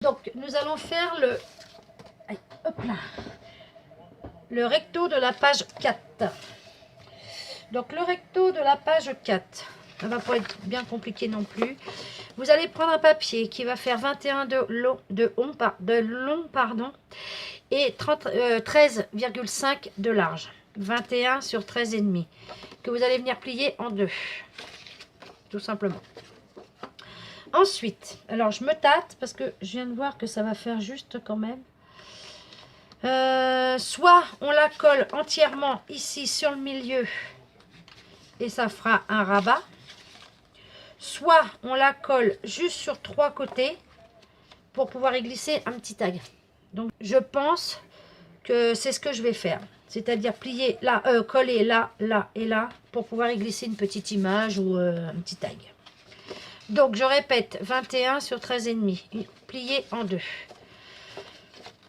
Donc, nous allons faire le... Aïe, hop là. Le recto de la page 4. Donc, le recto de la page 4. Ça va pas être bien compliqué non plus. Vous allez prendre un papier qui va faire 21 de long, et 13,5 de large. 21 sur 13,5. Que vous allez venir plier en deux. Tout simplement. Ensuite, alors je me tâte parce que je viens de voir que ça va faire juste quand même. Soit on la colle entièrement ici sur le milieu et ça fera un rabat. Soit on la colle juste sur 3 côtés pour pouvoir y glisser un petit tag. Donc je pense que c'est ce que je vais faire. C'est-à-dire plier là, coller là, là et là pour pouvoir y glisser une petite image ou un petit tag. Donc je répète, 21 sur 13,5, plié en deux.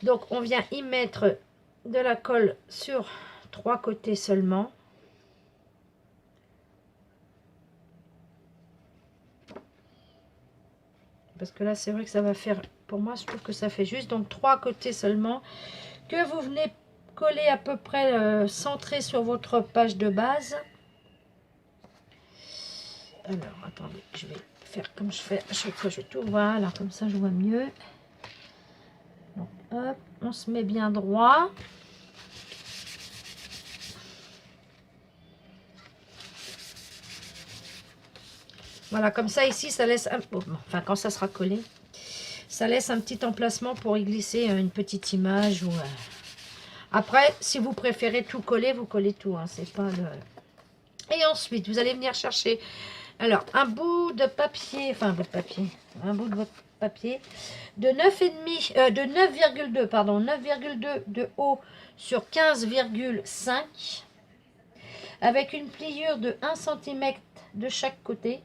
Donc on vient y mettre de la colle sur 3 côtés seulement. Parce que là c'est vrai que ça va faire, pour moi je trouve que ça fait juste, donc 3 côtés seulement, que vous venez coller à peu près centré sur votre page de base. Alors attendez, je vais faire comme je fais à chaque fois, je vais tout voir, là comme ça je vois mieux. Donc hop, on se met bien droit. Voilà, comme ça ici, ça laisse, enfin quand ça sera collé, ça laisse un petit emplacement pour y glisser une petite image. Ou après, si vous préférez tout coller, vous collez tout. Hein, c'est pas le... Et ensuite, vous allez venir chercher, alors, un bout de papier, enfin un bout de papier, un bout de votre papier, de 9,5, de 9,2, pardon, 9,2 de haut sur 15,5, avec une pliure de 1 cm de chaque côté.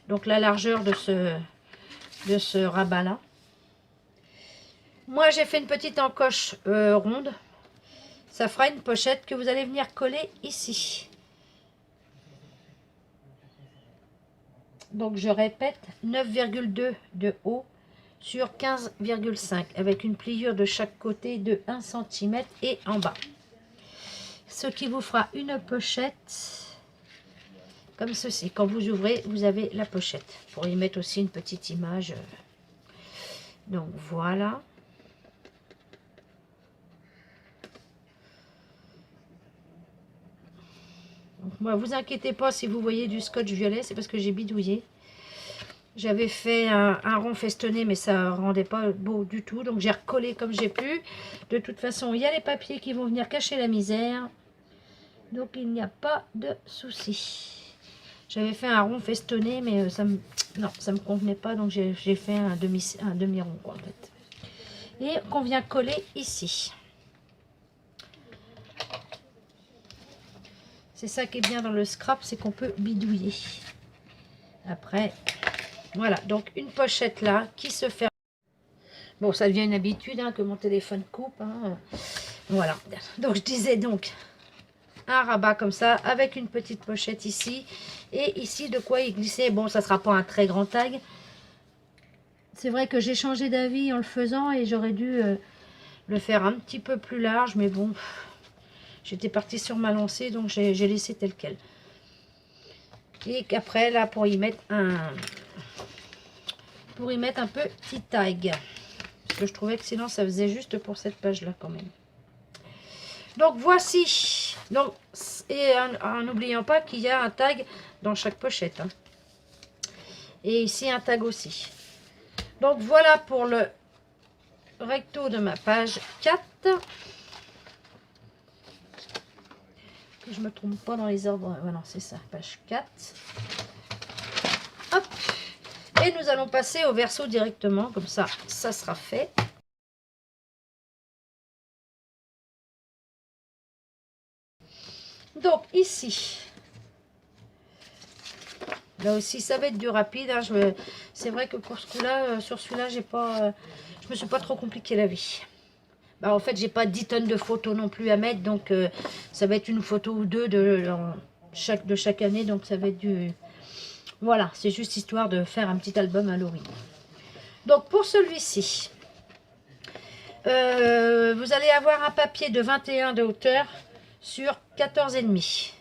Donc la largeur de ce rabat là. Moi j'ai fait une petite encoche ronde. Ça fera une pochette que vous allez venir coller ici. Donc je répète, 9,2 de haut sur 15,5 avec une pliure de chaque côté de 1 cm et en bas. Ce qui vous fera une pochette comme ceci. Quand vous ouvrez, vous avez la pochette. Pour y mettre aussi une petite image. Donc voilà. Donc, moi, vous inquiétez pas si vous voyez du scotch violet, c'est parce que j'ai bidouillé. J'avais fait un rond festonné, mais ça rendait pas beau du tout. Donc j'ai recollé comme j'ai pu. De toute façon, il y a les papiers qui vont venir cacher la misère. Donc il n'y a pas de souci. J'avais fait un rond festonné, mais ça me convenait pas. Donc j'ai fait un demi-rond, quoi, en fait. Et qu'on vient coller ici. C'est ça qui est bien dans le scrap, c'est qu'on peut bidouiller. Après, voilà. Donc une pochette là qui se ferme. Bon, ça devient une habitude hein, que mon téléphone coupe. Hein. Voilà. Donc je disais donc un rabat comme ça avec une petite pochette ici. Et ici de quoi y glisser. Bon, ça sera pas un très grand tag. C'est vrai que j'ai changé d'avis en le faisant et j'aurais dû le faire un petit peu plus large. Mais bon, j'étais partie sur ma lancée donc j'ai laissé tel quel. Et qu'après là pour y mettre un petit tag. Parce que je trouvais que sinon ça faisait juste pour cette page là quand même. Donc voici. Donc, et en n'oubliant pas qu'il y a un tag dans chaque pochette. Hein. Et ici un tag aussi. Donc voilà pour le recto de ma page 4. Que je me trompe pas dans les ordres. Voilà, c'est ça, page 4. Hop. Et nous allons passer au verso directement. Comme ça, ça sera fait. Donc ici, là aussi ça va être du rapide. Hein. C'est vrai que pour ce coup-là, sur celui-là, je me suis pas trop compliqué la vie. Bah, en fait, j'ai pas 10 tonnes de photos non plus à mettre, donc ça va être une photo ou deux de chaque année, donc ça va être du... Voilà, c'est juste histoire de faire un petit album Halloween. Donc pour celui-ci, vous allez avoir un papier de 21 de hauteur sur 14,5.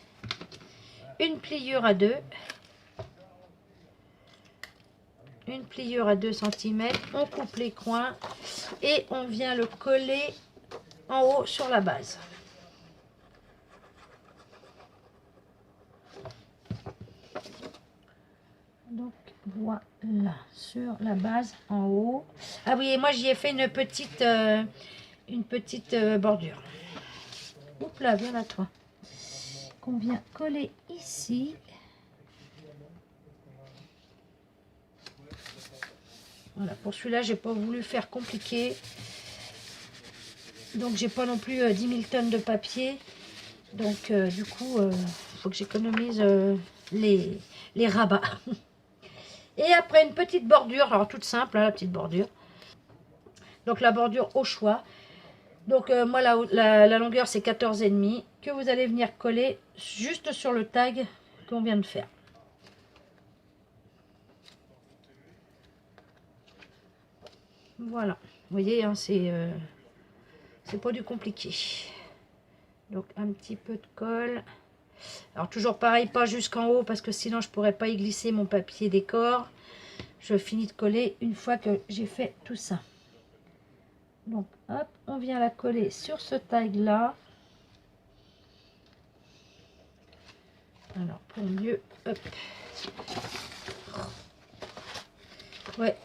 Une pliure à 2. Une pliure à 2 cm. On coupe les coins et on vient le coller en haut sur la base. Donc voilà, sur la base en haut. Ah oui, et moi j'y ai fait une petite bordure. Oups là, viens là toi. Qu'on vient coller ici. Voilà, pour celui-là, j'ai pas voulu faire compliqué. Donc j'ai pas non plus 10 000 tonnes de papier. Donc du coup, il faut que j'économise les rabats. Et après une petite bordure, alors toute simple, hein, la petite bordure. Donc la bordure au choix. Donc moi la longueur c'est 14,5 que vous allez venir coller juste sur le tag qu'on vient de faire. Voilà, vous voyez, hein, c'est pas du compliqué. Donc un petit peu de colle. Alors toujours pareil, pas jusqu'en haut parce que sinon je pourrais pas y glisser mon papier décor. Je finis de coller une fois que j'ai fait tout ça. Donc hop, on vient la coller sur ce tag là. Alors pour mieux, hop. Ouais,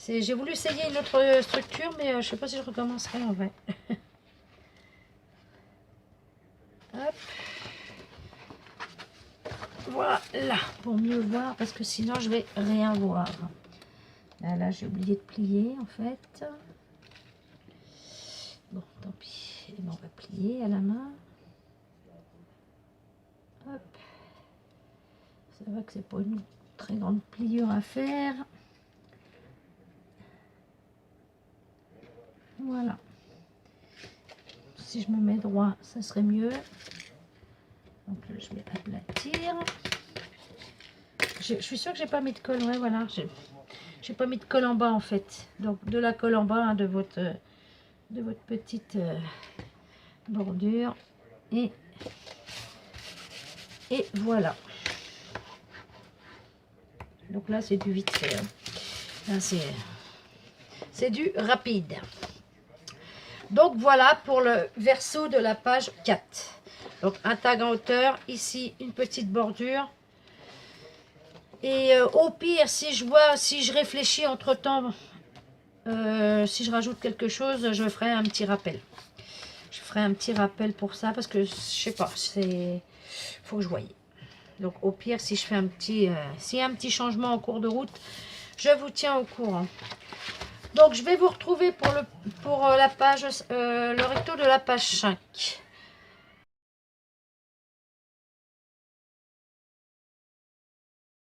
j'ai voulu essayer une autre structure, mais je sais pas si je recommencerai en vrai. Hop. Voilà, pour mieux voir, parce que sinon je vais rien voir. Là j'ai oublié de plier en fait. Bon, tant pis. Et bon, on va plier à la main. Hop. C'est vrai que c'est pas une très grande pliure à faire. Voilà. Si je me mets droit, ça serait mieux. Donc là, je vais aplatir. Je suis sûre que j'ai pas mis de colle. Ouais, voilà. J'ai pas mis de colle en bas en fait. Donc de la colle en bas hein, de votre petite bordure. Et voilà. Donc là, c'est du vite fait. Hein. Là, c'est du rapide. Donc voilà pour le verso de la page 4. Donc un tag en hauteur, ici une petite bordure. Et au pire, si je réfléchis entre temps, si je rajoute quelque chose, je ferai un petit rappel. Je ferai un petit rappel pour ça parce que je sais pas, faut que je voie. Donc au pire, si je fais s'il y a un petit changement en cours de route, je vous tiens au courant. Donc je vais vous retrouver pour la page, le recto de la page 5.